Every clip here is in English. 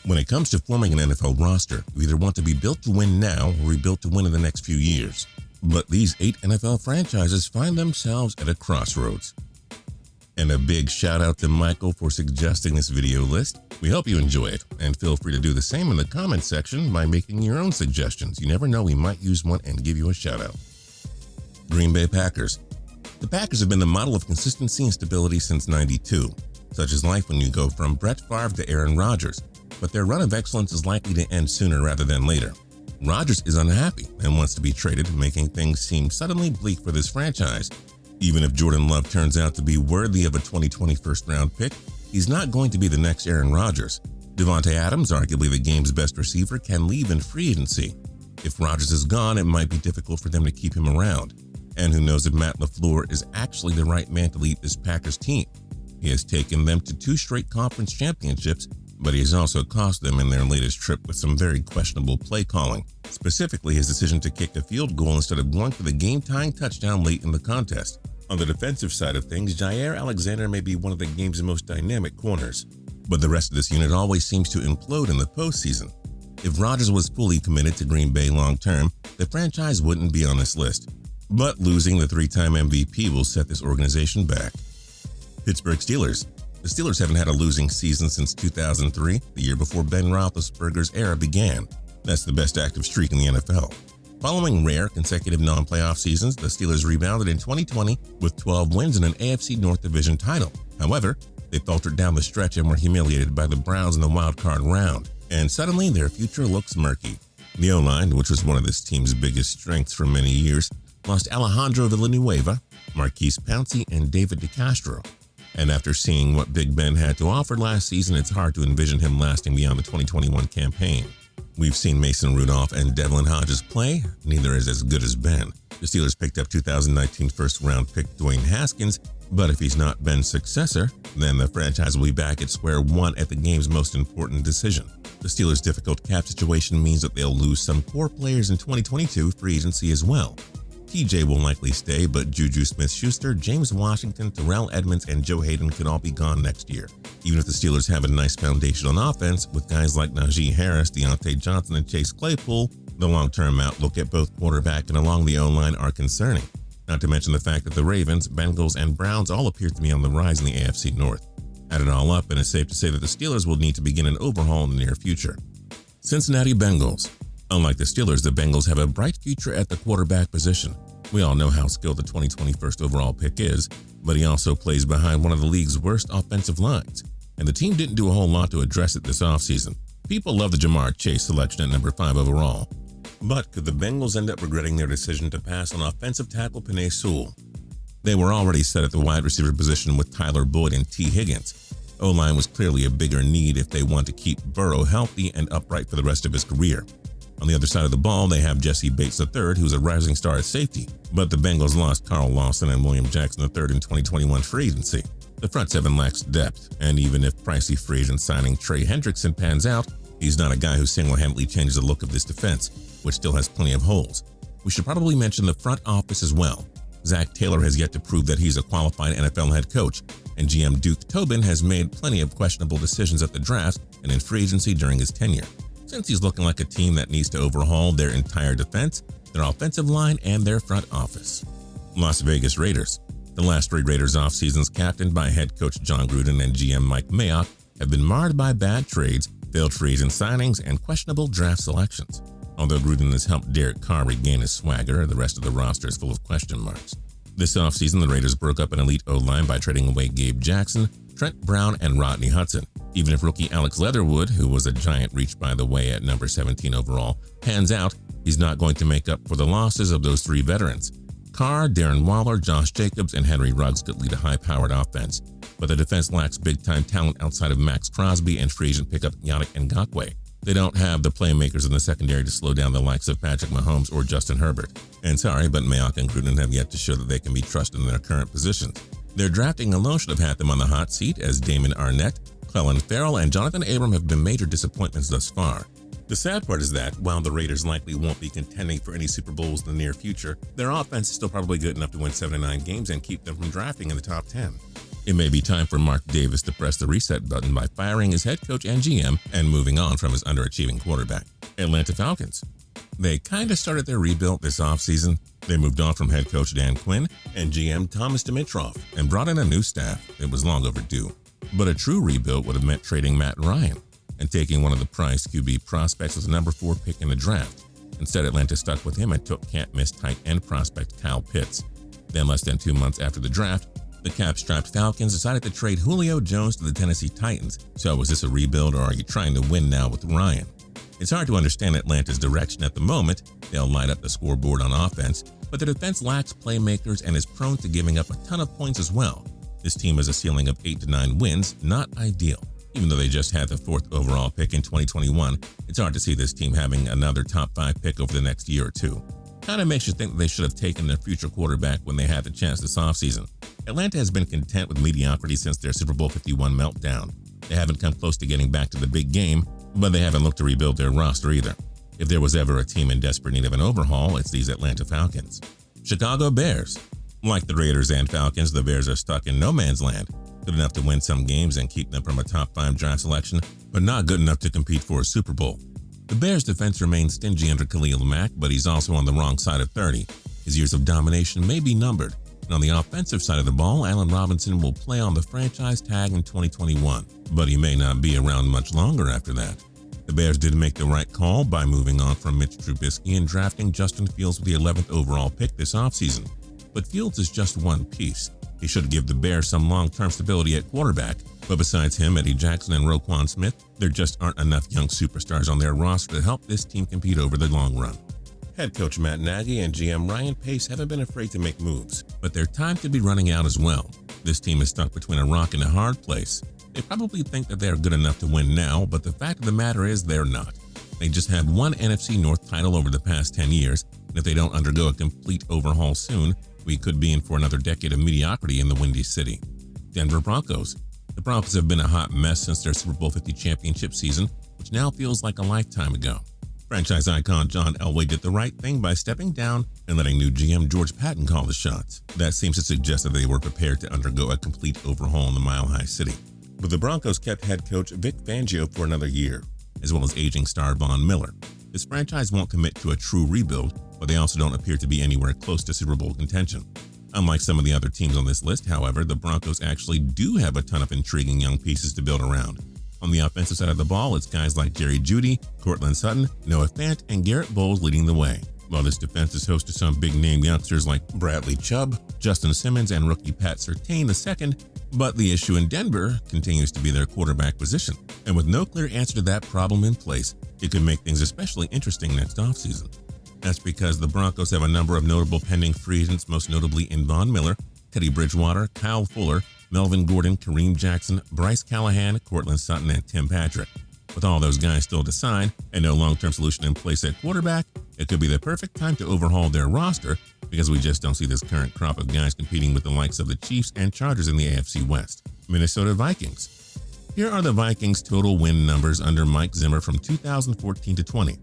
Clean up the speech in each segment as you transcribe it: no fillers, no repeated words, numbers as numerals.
When it comes to forming an NFL roster, you either want to be built to win now or rebuilt to win in the next few years. But these 8 NFL franchises find themselves at a crossroads. And a big shout out to Michael for suggesting this video list. We hope you enjoy it, and feel free to do the same in the comments section by making your own suggestions. You never know, we might use one and give you a shout out. Green Bay Packers. The Packers have been the model of consistency and stability since '92. Such is life when you go from Brett Favre to Aaron Rodgers, but their run of excellence is likely to end sooner rather than later. Rodgers is unhappy and wants to be traded, making things seem suddenly bleak for this franchise. Even if Jordan Love turns out to be worthy of a 2020 first-round pick, he's not going to be the next Aaron Rodgers. Devontae Adams, arguably the game's best receiver, can leave in free agency. If Rodgers is gone, it might be difficult for them to keep him around. And who knows if Matt LaFleur is actually the right man to lead this Packers team. He has taken them to 2 straight conference championships, but he has also cost them in their latest trip with some very questionable play calling, specifically his decision to kick a field goal instead of going for the game-tying touchdown late in the contest. On the defensive side of things, Jaire Alexander may be one of the game's most dynamic corners, but the rest of this unit always seems to implode in the postseason. If Rodgers was fully committed to Green Bay long-term, the franchise wouldn't be on this list. But losing the 3-time MVP will set this organization back. Pittsburgh Steelers. The Steelers haven't had a losing season since 2003, the year before Ben Roethlisberger's era began. That's the best active streak in the NFL. Following rare consecutive non-playoff seasons, the Steelers rebounded in 2020 with 12 wins and an AFC North Division title. However, they faltered down the stretch and were humiliated by the Browns in the wild-card round, and suddenly their future looks murky. The O-line, which was one of this team's biggest strengths for many years, lost Alejandro Villanueva, Marquise Pouncey, and David DeCastro. And after seeing what Big Ben had to offer last season, it's hard to envision him lasting beyond the 2021 campaign. We've seen Mason Rudolph and Devlin Hodges play. Neither is as good as Ben. The Steelers picked up 2019 first-round pick Dwayne Haskins, but if he's not Ben's successor, then the franchise will be back at square one at the game's most important decision. The Steelers' difficult cap situation means that they'll lose some core players in 2022 free agency as well. TJ will likely stay, but Juju Smith-Schuster, James Washington, Terrell Edmonds, and Joe Hayden could all be gone next year. Even if the Steelers have a nice foundation on offense, with guys like Najee Harris, Deontay Johnson, and Chase Claypool, the long-term outlook at both quarterback and along the O-line are concerning. Not to mention the fact that the Ravens, Bengals, and Browns all appear to be on the rise in the AFC North. Add it all up, and it's safe to say that the Steelers will need to begin an overhaul in the near future. Cincinnati Bengals. Unlike the Steelers, the Bengals have a bright future at the quarterback position. We all know how skilled the 2020 first overall pick is, but he also plays behind one of the league's worst offensive lines, and the team didn't do a whole lot to address it this offseason. People love the Jamar Chase selection at number 5 overall. But could the Bengals end up regretting their decision to pass on offensive tackle Penei Sewell? They were already set at the wide receiver position with Tyler Boyd and T. Higgins. O-line was clearly a bigger need if they want to keep Burrow healthy and upright for the rest of his career. On the other side of the ball, they have Jesse Bates III, who's a rising star at safety, but the Bengals lost Carl Lawson and William Jackson III in 2021 free agency. The front seven lacks depth, and even if pricey free agent signing Trey Hendrickson pans out, he's not a guy who single-handedly changes the look of this defense, which still has plenty of holes. We should probably mention the front office as well. Zach Taylor has yet to prove that he's a qualified NFL head coach, and GM Duke Tobin has made plenty of questionable decisions at the draft and in free agency during his tenure. Since he's looking like a team that needs to overhaul their entire defense, their offensive line, and their front office. Las Vegas Raiders. The last 3 Raiders offseasons, captained by head coach John Gruden and GM Mike Mayock, have been marred by bad trades, failed free agent signings, and questionable draft selections. Although Gruden has helped Derek Carr regain his swagger, the rest of the roster is full of question marks. This offseason, the Raiders broke up an elite O-line by trading away Gabe Jackson, Trent Brown, and Rodney Hudson. Even if rookie Alex Leatherwood, who was a giant reach by the way at number 17 overall, pans out, he's not going to make up for the losses of those 3 veterans. Carr, Darren Waller, Josh Jacobs, and Henry Ruggs could lead a high-powered offense, but the defense lacks big-time talent outside of Max Crosby and free agent pickup Yannick Ngakoue. They don't have the playmakers in the secondary to slow down the likes of Patrick Mahomes or Justin Herbert. And sorry, but Mayock and Gruden have yet to show that they can be trusted in their current positions. Their drafting alone should have had them on the hot seat, as Damon Arnett, Clelin Ferrell, and Jonathan Abram have been major disappointments thus far. The sad part is that, while the Raiders likely won't be contending for any Super Bowls in the near future, their offense is still probably good enough to win 7 to 9 games and keep them from drafting in the top 10. It may be time for Mark Davis to press the reset button by firing his head coach and GM and moving on from his underachieving quarterback. Atlanta Falcons. They kind of started their rebuild this offseason. They moved on from head coach Dan Quinn and GM Thomas Dimitroff and brought in a new staff that was long overdue. But a true rebuild would have meant trading Matt Ryan and taking one of the prize QB prospects as the number 4 pick in the draft. Instead, Atlanta stuck with him and took can't-miss tight end prospect Kyle Pitts. Then, less than 2 months after the draft, the cap-strapped Falcons decided to trade Julio Jones to the Tennessee Titans. So was this a rebuild, or are you trying to win now with Ryan? It's hard to understand Atlanta's direction at the moment. They'll light up the scoreboard on offense, but their defense lacks playmakers and is prone to giving up a ton of points as well. This team has a ceiling of 8 to 9 wins, not ideal. Even though they just had the 4th overall pick in 2021, it's hard to see this team having another top 5 pick over the next year or two. Kind of makes you think that they should have taken their future quarterback when they had the chance this offseason. Atlanta has been content with mediocrity since their Super Bowl 51 meltdown. They haven't come close to getting back to the big game, but they haven't looked to rebuild their roster either. If there was ever a team in desperate need of an overhaul, it's these Atlanta Falcons. Chicago Bears. Like the Raiders and Falcons, the Bears are stuck in no man's land. Good enough to win some games and keep them from a top 5 draft selection, but not good enough to compete for a Super Bowl. The Bears' defense remains stingy under Khalil Mack, but he's also on the wrong side of 30. His years of domination may be numbered, and on the offensive side of the ball, Allen Robinson will play on the franchise tag in 2021, but he may not be around much longer after that. The Bears did make the right call by moving on from Mitch Trubisky and drafting Justin Fields with the 11th overall pick this offseason. But Fields is just one piece. He should give the Bears some long-term stability at quarterback, but besides him, Eddie Jackson and Roquan Smith, there just aren't enough young superstars on their roster to help this team compete over the long run. Head coach Matt Nagy and GM Ryan Pace haven't been afraid to make moves, but their time could be running out as well. This team is stuck between a rock and a hard place. They probably think that they are good enough to win now, but the fact of the matter is they're not. They just have one NFC North title over the past 10 years, and if they don't undergo a complete overhaul soon, we could be in for another decade of mediocrity in the Windy City. Denver Broncos. The Broncos have been a hot mess since their Super Bowl 50 championship season, which now feels like a lifetime ago. Franchise icon John Elway did the right thing by stepping down and letting new GM George Patton call the shots. That seems to suggest that they were prepared to undergo a complete overhaul in the Mile High City. But the Broncos kept head coach Vic Fangio for another year, as well as aging star Von Miller. This franchise won't commit to a true rebuild, but they also don't appear to be anywhere close to Super Bowl contention. Unlike some of the other teams on this list, however, the Broncos actually do have a ton of intriguing young pieces to build around. On the offensive side of the ball, it's guys like Jerry Jeudy, Cortland Sutton, Noah Fant, and Garrett Bowles leading the way, while this defense is host to some big-name youngsters like Bradley Chubb, Justin Simmons, and rookie Pat Surtain II, but the issue in Denver continues to be their quarterback position, and with no clear answer to that problem in place, it could make things especially interesting next offseason. That's because the Broncos have a number of notable pending free agents, most notably in Von Miller, Teddy Bridgewater, Kyle Fuller, Melvin Gordon, Kareem Jackson, Bryce Callahan, Cortland Sutton, and Tim Patrick. With all those guys still to sign and no long-term solution in place at quarterback, it could be the perfect time to overhaul their roster because we just don't see this current crop of guys competing with the likes of the Chiefs and Chargers in the AFC West. Minnesota Vikings. Here are the Vikings' total win numbers under Mike Zimmer from 2014 to 20.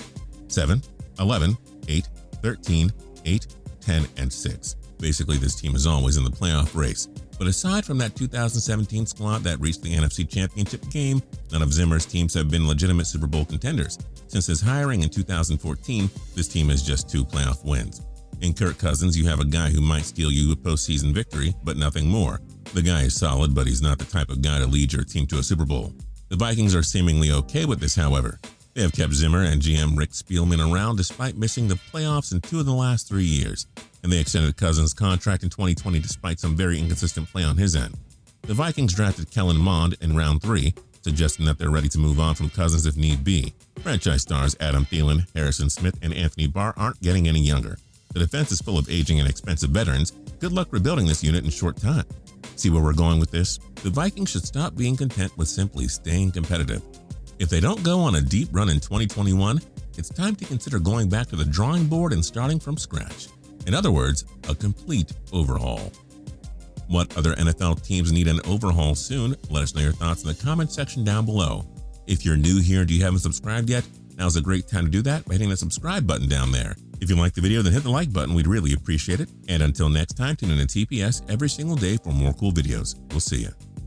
7, 11, 8, 13, 8, 10, and 6. Basically, this team is always in the playoff race. But aside from that 2017 squad that reached the NFC Championship game, none of Zimmer's teams have been legitimate Super Bowl contenders. Since his hiring in 2014, this team has just 2 playoff wins. In Kirk Cousins, you have a guy who might steal you a postseason victory, but nothing more. The guy is solid, but he's not the type of guy to lead your team to a Super Bowl. The Vikings are seemingly okay with this, however. They have kept Zimmer and GM Rick Spielman around despite missing the playoffs in 2 of the last 3 years, and they extended Cousins' contract in 2020 despite some very inconsistent play on his end. The Vikings drafted Kellen Mond in round 3, suggesting that they're ready to move on from Cousins if need be. Franchise stars Adam Thielen, Harrison Smith, and Anthony Barr aren't getting any younger. The defense is full of aging and expensive veterans. Good luck rebuilding this unit in short time. See where we're going with this? The Vikings should stop being content with simply staying competitive. If they don't go on a deep run in 2021, it's time to consider going back to the drawing board and starting from scratch. In other words, a complete overhaul. What other NFL teams need an overhaul soon? Let us know your thoughts in the comment section down below. If you're new here and you haven't subscribed yet, now's a great time to do that by hitting the subscribe button down there. If you liked the video, then hit the like button. We'd really appreciate it. And until next time, tune in to TPS every single day for more cool videos. We'll see you.